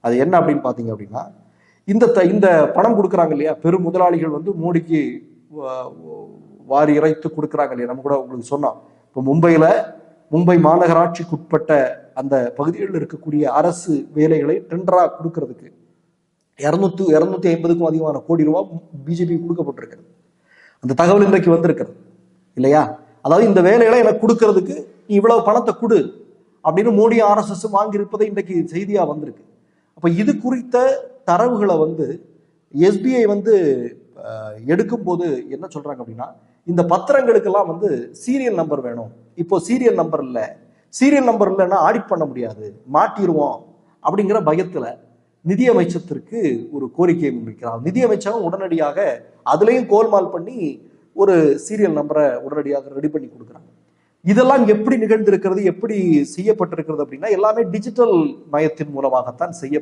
அது என்ன அப்படின்னு பார்த்தீங்க அப்படின்னா, இந்த பணம் கொடுக்குறாங்க இல்லையா, பெரும் முதலாளிகள் வந்து மோடிக்கு வாரி இறைத்து கொடுக்குறாங்க இல்லையா. நம்ம கூட உங்களுக்கு சொன்னோம், இப்போ மும்பை மாநகராட்சிக்கு உட்பட்ட அந்த பகுதிகளில் இருக்கக்கூடிய அரசு வேலைகளை டெண்டரா கொடுக்கறதுக்கு 250க்கும் அதிகமான கோடி ரூபாய் பிஜேபி கொடுக்கப்பட்டிருக்கிறது. அந்த தகவல் இன்றைக்கு வந்திருக்கிறது இல்லையா. அதாவது இந்த வேலைகளை எனக்கு கொடுக்கறதுக்கு நீ இவ்வளவு பணத்தை கொடு அப்படின்னு மோடி RSS வாங்கியிருப்பதை இன்றைக்கு செய்தியா வந்திருக்கு. அப்ப இது குறித்த தரவுகளை வந்து SBI வந்து எடுக்கும் போது என்ன சொல்றாங்க அப்படின்னா, இந்த பத்திரங்களுக்கெல்லாம் வந்து சீரியல் நம்பர் வேணும். இப்போ சீரியல் நம்பர் இல்லைன்னா ஆடிட் பண்ண முடியாது, மாட்டிடுவோம் அப்படிங்கிற பயத்துல நிதியமைச்சத்திற்கு ஒரு கோரிக்கையை முன்வைக்கிறார். நிதியமைச்சரும் உடனடியாக அதுலயும் கோல்மால் பண்ணி ஒரு சீரியல் நம்பரை உடனடியாக ரெடி பண்ணி கொடுக்குறாங்க. இதெல்லாம் எப்படி நிகழ்ந்திருக்கிறது, எப்படி செய்யப்பட்டிருக்கிறது அப்படின்னா, எல்லாமே டிஜிட்டல் மயத்தின் மூலமாகத்தான் செய்ய